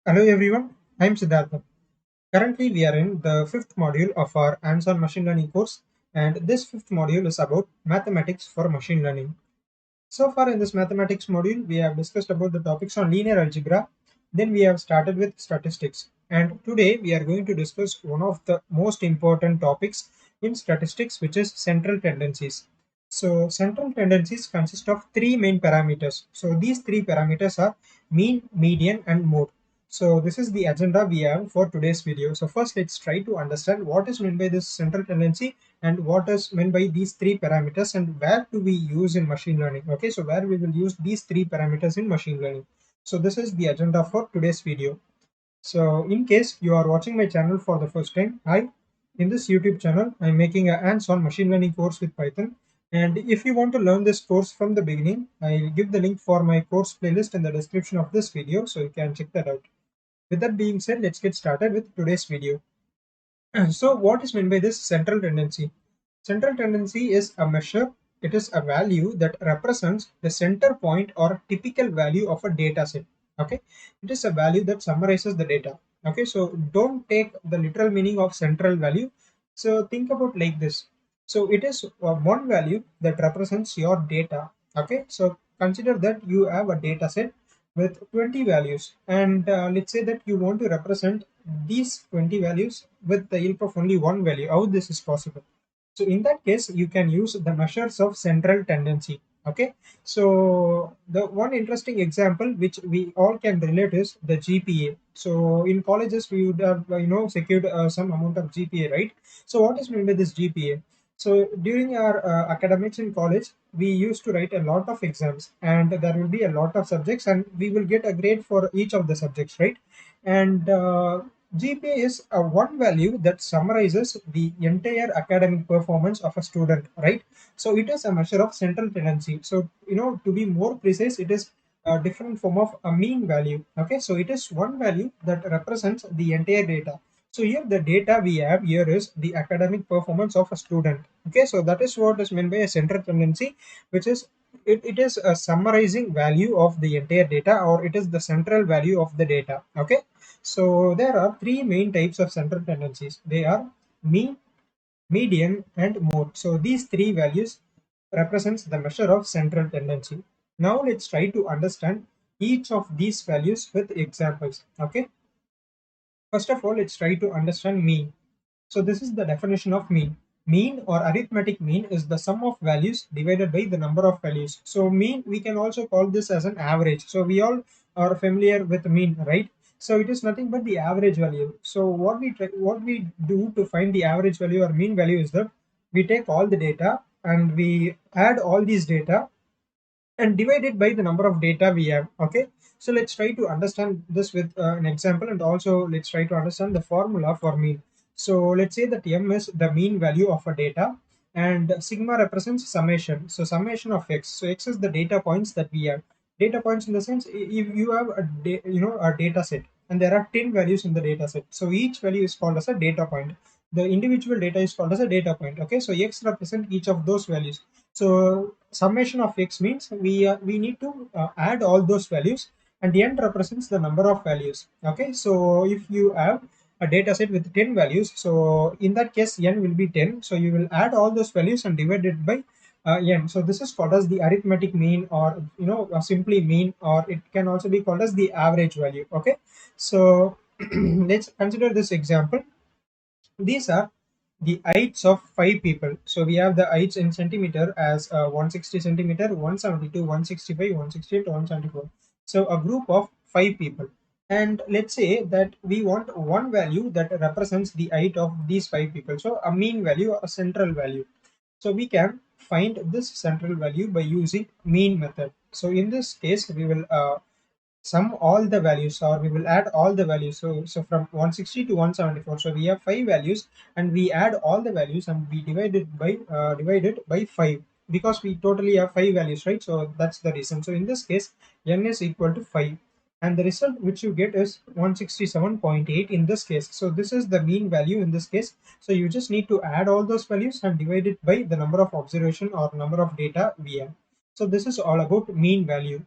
Hello everyone, I'm Siddhartha. Currently, we are in the fifth module of our hands-on machine learning course, and this fifth module is about mathematics for machine learning. So far in this mathematics module, we have discussed about the topics on linear algebra. Then we have started with statistics, and today we are going to discuss one of the most important topics in statistics, which is central tendencies. So central tendencies consist of three main parameters. So these three parameters are mean, median, and mode. So this is the agenda we have for today's video. So first, let's try to understand what is meant by this central tendency and what is meant by these three parameters and where do we use in machine learning. Okay, so where we will use these three parameters in machine learning. So this is the agenda for today's video. So in case you are watching my channel for the first time, hi, in this YouTube channel I'm making a hands-on machine learning course with Python, and if you want to learn this course from the beginning, I'll give the link for my course playlist in the description of this video, so you can check that out. With that being said, let's get started with today's video. So what is meant by this central tendency? Central tendency is a measure, it is a value that represents the center point or typical value of a data set. Okay, it is a value that summarizes the data. Okay, so don't take the literal meaning of central value. So think about like this. So it is one value that represents your data. Okay, so consider that you have a data set with 20 values, and let's say that you want to represent these 20 values with the help of only one value. How this is possible? So in that case, you can use the measures of central tendency. Okay. So the one interesting example which we all can relate is the GPA. So in colleges, we would have secured some amount of GPA, right? So what is meant by this GPA? So during our academics in college, we used to write a lot of exams, and there will be a lot of subjects, and we will get a grade for each of the subjects, right? And GPA is a one value that summarizes the entire academic performance of a student, right? So it is a measure of central tendency. So, to be more precise, it is a different form of a mean value. Okay, so it is one value that represents the entire data. So here the data we have here is the academic performance of a student. Okay, so that is what is meant by a central tendency, which is it is a summarizing value of the entire data, or it is the central value of the data. Okay, so there are three main types of central tendencies. They are mean, median, and mode. So these three values represents the measure of central tendency. Now let's try to understand each of these values with examples. Okay. First of all, let's try to understand mean. So this is the definition of mean. Mean or arithmetic mean is the sum of values divided by the number of values. So mean, we can also call this as an average. So we all are familiar with mean, right? So it is nothing but the average value. So what we do to find the average value or mean value is that we take all the data and we add all these data and divide it by the number of data we have. Okay, so let's try to understand this with an example, and also let's try to understand the formula for mean. So let's say that m is the mean value of a data, and sigma represents summation. So summation of x, so x is the data points that we have. Data points in the sense, if you have a data set and there are 10 values in the data set, so each value is called as a data point. The individual data is called as a data point. Okay, so x represent each of those values. So summation of x means we need to add all those values, and the n represents the number of values. Okay, so if you have a data set with 10 values, so in that case n will be 10. So you will add all those values and divide it by n. So this is called as the arithmetic mean, or simply mean, or it can also be called as the average value. Okay, so let's consider this example. These are the heights of five people. So we have the heights in centimeter as 160 centimeter, 172, 165, 168, 174. So a group of five people. And let's say that we want one value that represents the height of these five people. So a mean value or a central value. So we can find this central value by using mean method. So in this case, we will sum all the values, or we will add all the values. So from 160 to 174, so we have five values, and we add all the values and we divide it by 5, because we totally have five values, right? So that's the reason. So in this case, n is equal to 5, and the result which you get is 167.8 in this case. So this is the mean value in this case. So you just need to add all those values and divide it by the number of observation or number of data we have. So this is all about mean value.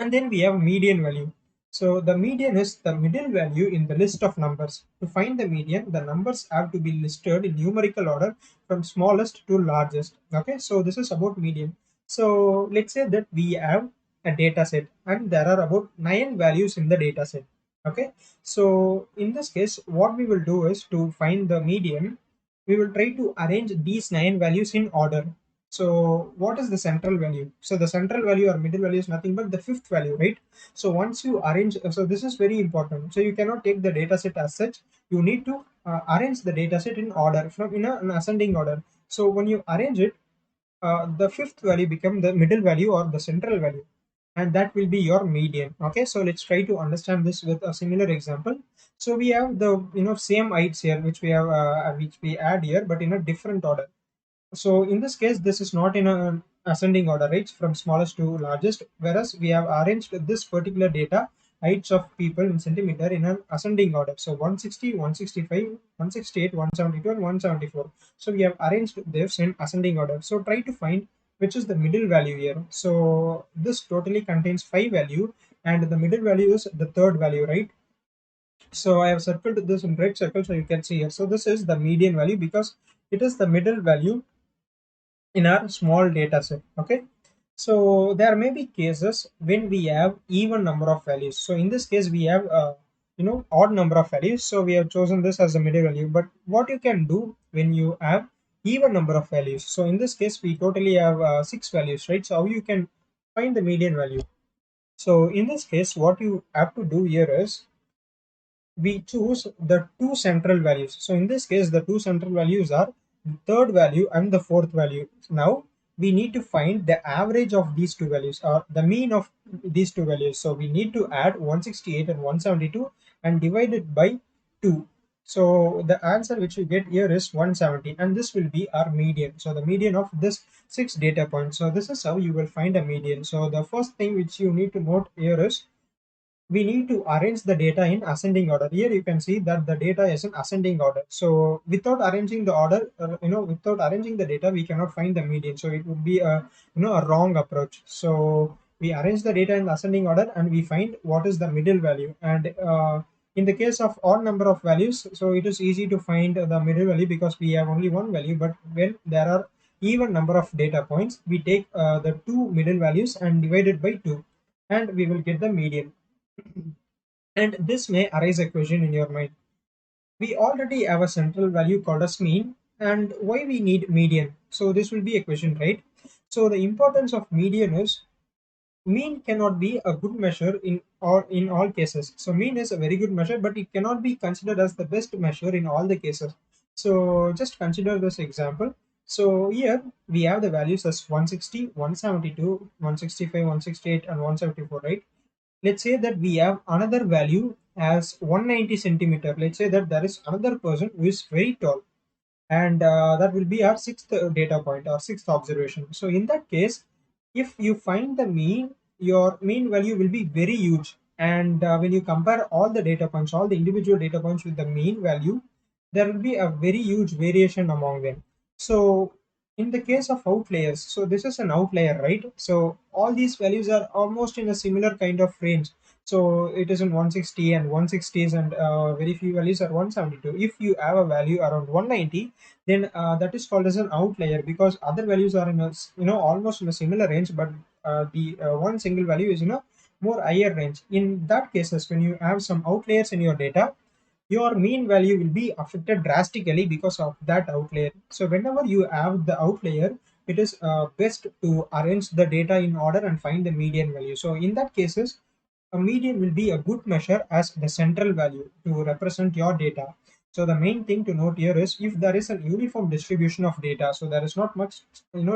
And then we have median value. So the median is the middle value in the list of numbers. To find the median, the numbers have to be listed in numerical order from smallest to largest. Okay, so this is about median. So let's say that we have a data set and there are about 9 values in the data set. Okay, so in this case, what we will do is to find the median, we will try to arrange these 9 values in order. So what is the central value? So the central value or middle value is nothing but the fifth value, right? So once you arrange, so this is very important. So you cannot take the data set as such. You need to arrange the data set in order from in an ascending order. So when you arrange it, the fifth value become the middle value or the central value, and that will be your median. Okay, so let's try to understand this with a similar example. So we have the same heights here, which we have which we add here, but in a different order. So in this case, this is not in a ascending order, right? From smallest to largest, whereas we have arranged this particular data heights of people in centimeter in an ascending order. So 160, 165, 168, 172, and 174. So we have arranged this in ascending order. So try to find which is the middle value here. So this totally contains 5 value, and the middle value is the third value, right? So I have circled this in red circle so you can see here. So this is the median value because it is the middle value in our small data set. Okay, so there may be cases when we have even number of values. So in this case we have odd number of values, so we have chosen this as the middle value. But what you can do when you have even number of values, so in this case we totally have 6 values, right? So how you can find the median value? So in this case what you have to do here is we choose the two central values. So in this case, the two central values are the third value and the fourth value. Now we need to find the average of these two values or the mean of these two values. So we need to add 168 and 172 and divide it by 2. So the answer which we get here is 170, and this will be our median. So the median of this 6 data points. So this is how you will find a median. So the first thing which you need to note here is we need to arrange the data in ascending order. Here you can see that the data is in ascending order. So without arranging the order, without arranging the data, we cannot find the median. So it would be a a wrong approach. So we arrange the data in ascending order and we find what is the middle value. And in the case of odd number of values, so it is easy to find the middle value because we have only one value. But when there are even number of data points, we take the two middle values and divide it by 2, and we will get the median. And this may arise a question in your mind. We already have a central value called as mean, and why we need median? So this will be a question, right? So the importance of median is mean cannot be a good measure in all cases. So mean is a very good measure, but it cannot be considered as the best measure in all the cases. So just consider this example. So here we have the values as 160, 172, 165, 168, and 174, right? Let's say that we have another value as 190 centimeter. Let's say that there is another person who is very tall, and that will be our sixth data point or sixth observation. So in that case, if you find the mean, your mean value will be very huge. And when you compare all the data points, all the individual data points with the mean value, there will be a very huge variation among them. So in the case of outliers, so this is an outlier, right? So all these values are almost in a similar kind of range. So it is in 160 and 160s, and very few values are 172. If you have a value around 190, then that is called as an outlier because other values are in a almost in a similar range, but the one single value is in a more higher range. In that cases, when you have some outliers in your data, your mean value will be affected drastically because of that outlier. So whenever you have the outlier, it is best to arrange the data in order and find the median value. So in that cases, a median will be a good measure as the central value to represent your data. So the main thing to note here is if there is a uniform distribution of data, so there is not much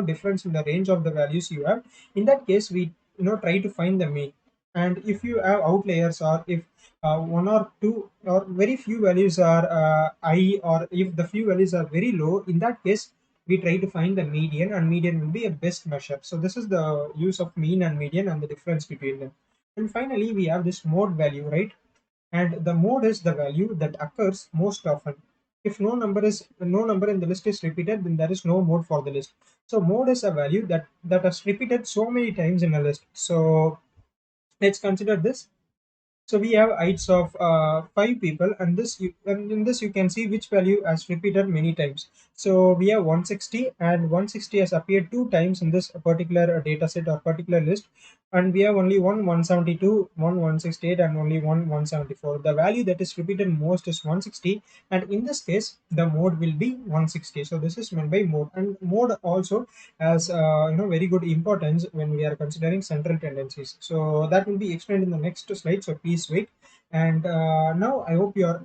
difference in the range of the values you have. In that case, we try to find the mean. And if you have outliers, or if one or two or very few values are high, or if the few values are very low, in that case we try to find the median, and median will be a best measure. So this is the use of mean and median and the difference between them. And finally, we have this mode value, right? And the mode is the value that occurs most often. If no number in the list is repeated, then there is no mode for the list. So mode is a value that is repeated so many times in a list. So let's consider this. So we have heights of five people, and and in this you can see which value has repeated many times. So we have 160, and 160 has appeared two times in this particular data set or particular list, and we have only one 172, one 168, and only one 174. The value that is repeated most is 160, and in this case the mode will be 160. So this is meant by mode, and mode also has very good importance when we are considering central tendencies. So that will be explained in the next slide, so please wait. And now I hope you are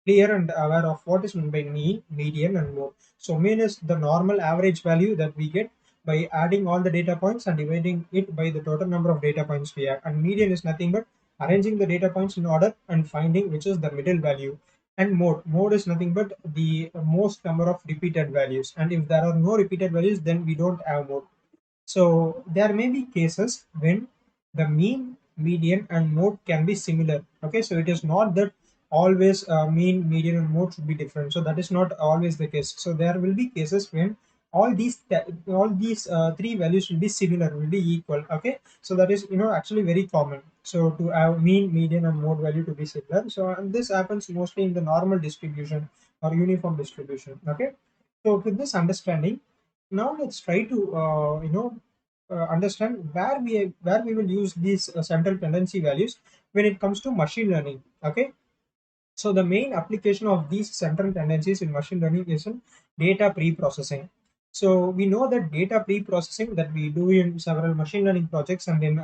clear and aware of what is meant by mean, median, and mode. So mean is the normal average value that we get by adding all the data points and dividing it by the total number of data points we have. And median is nothing but arranging the data points in order and finding which is the middle value. And mode is nothing but the most number of repeated values. And if there are no repeated values, then we don't have mode. So there may be cases when the mean, median, and mode can be similar. Okay, so it is not that always mean, median, and mode should be different. So that is not always the case. So there will be cases when all these three values will be similar, will be equal. Okay, so that is actually very common. So to have mean, median, and mode value to be similar. So and this happens mostly in the normal distribution or uniform distribution. Okay, so with this understanding, now let's try to understand where we will use these central tendency values when it comes to machine learning. Okay, so the main application of these central tendencies in machine learning is in data pre-processing. So we know that data pre-processing that we do in several machine learning projects and in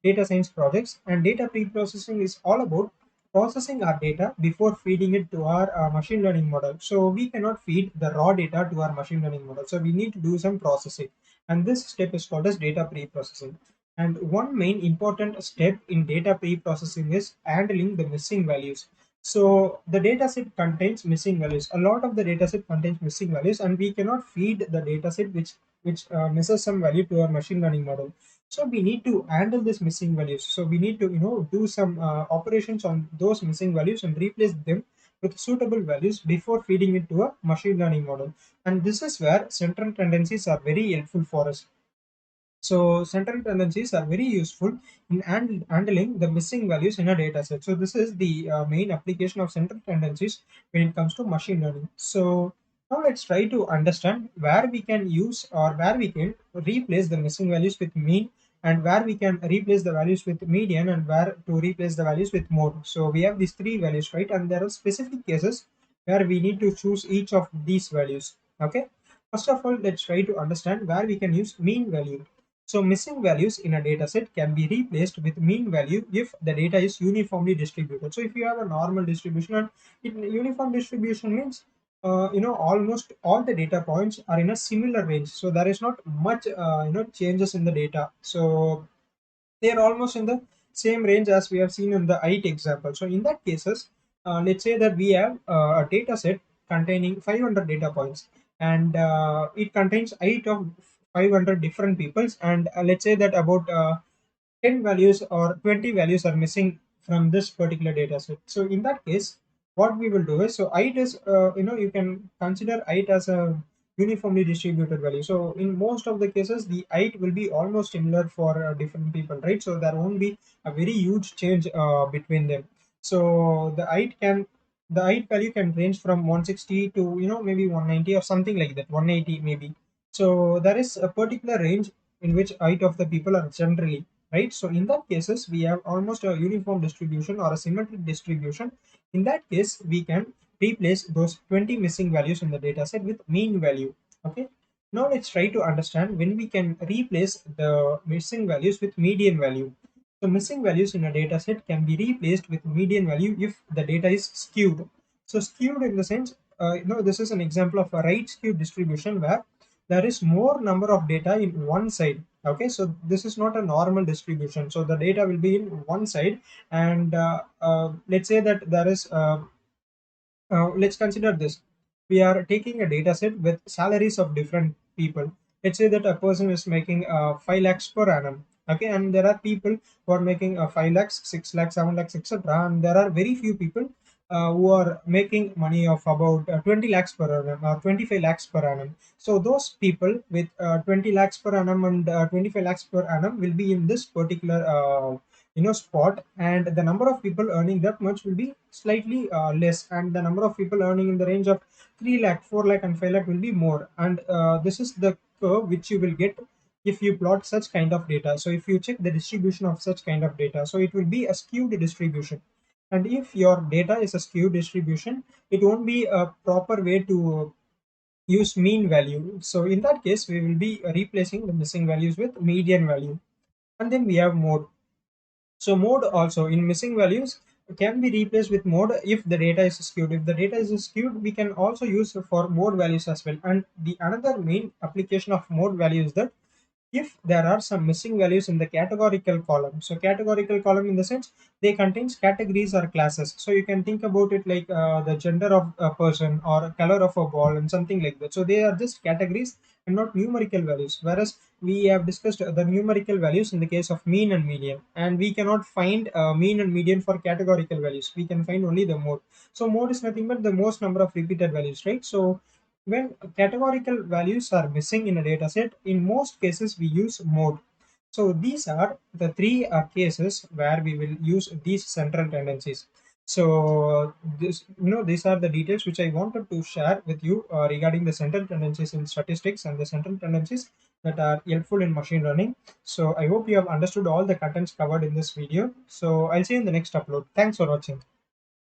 data science projects, and data pre-processing is all about processing our data before feeding it to our machine learning model. So we cannot feed the raw data to our machine learning model. So we need to do some processing, and this step is called as data pre-processing. And one main important step in data pre-processing is handling the missing values. So the dataset contains missing values. A lot of the dataset contains missing values, and we cannot feed the dataset which misses some value to our machine learning model. So we need to handle this missing values. So we need to do some operations on those missing values and replace them with suitable values before feeding it to a machine learning model. And this is where central tendencies are very helpful for us. So central tendencies are very useful in handling the missing values in a data set. So this is the main application of central tendencies when it comes to machine learning. So now let's try to understand where we can use or where we can replace the missing values with mean, and where we can replace the values with median, and where to replace the values with mode. So we have these three values, right? And there are specific cases where we need to choose each of these values. Okay. First of all, let's try to understand where we can use mean value. So missing values in a dataset can be replaced with mean value if the data is uniformly distributed. So if you have a normal distribution, and uniform distribution means almost all the data points are in a similar range. So there is not much changes in the data. So they are almost in the same range as we have seen in the height example. So in that cases, let's say that we have a data set containing 500 data points, and it contains height of 500 different peoples, and let's say that about 10 values or 20 values are missing from this particular data set. So in that case, what we will do is, so height is you can consider height as a uniformly distributed value. So in most of the cases, the height will be almost similar for different people, right? So there won't be a very huge change between them. So the height value can range from 160 to maybe 190 or something like that, 180 maybe. So there is a particular range in which height of the people are generally, right? So in that cases, we have almost a uniform distribution or a symmetric distribution. In that case, we can replace those 20 missing values in the data set with mean value. Okay. Now let's try to understand when we can replace the missing values with median value. So missing values in a data set can be replaced with median value if the data is skewed. So skewed in the sense, this is an example of a right skewed distribution where there is more number of data in one side. Okay, so this is not a normal distribution. So the data will be in one side, and let's say that there is let's consider this. We are taking a data set with salaries of different people. Let's say that a person is making 5 lakhs per annum. Okay, and there are people who are making 5 lakhs, 6 lakhs, 7 lakhs, etc. And there are very few people who are making money of about 20 lakhs per annum or 25 lakhs per annum. So those people with 20 lakhs per annum and 25 lakhs per annum will be in this particular spot, and the number of people earning that much will be slightly less, and the number of people earning in the range of 3 lakh, 4 lakh and 5 lakh will be more. And this is the curve which you will get if you plot such kind of data. So if you check the distribution of such kind of data, so it will be a skewed distribution. And if your data is a skewed distribution, it won't be a proper way to use mean value. So in that case, we will be replacing the missing values with median value. And then we have mode. So mode also in missing values can be replaced with mode if the data is skewed. If the data is skewed, we can also use for mode values as well. And the another main application of mode value is that if there are some missing values in the categorical column. So categorical column in the sense they contains categories or classes. So you can think about it like the gender of a person or color of a ball and something like that. So they are just categories and not numerical values. Whereas we have discussed the numerical values in the case of mean and median, and we cannot find mean and median for categorical values. We can find only the mode. So mode is nothing but the most number of repeated values, right? So when categorical values are missing in a data set, in most cases we use mode. So these are the three cases where we will use these central tendencies. So these are the details which I wanted to share with you regarding the central tendencies in statistics and the central tendencies that are helpful in machine learning. So I hope you have understood all the contents covered in this video. So I'll see you in the next upload. Thanks for watching.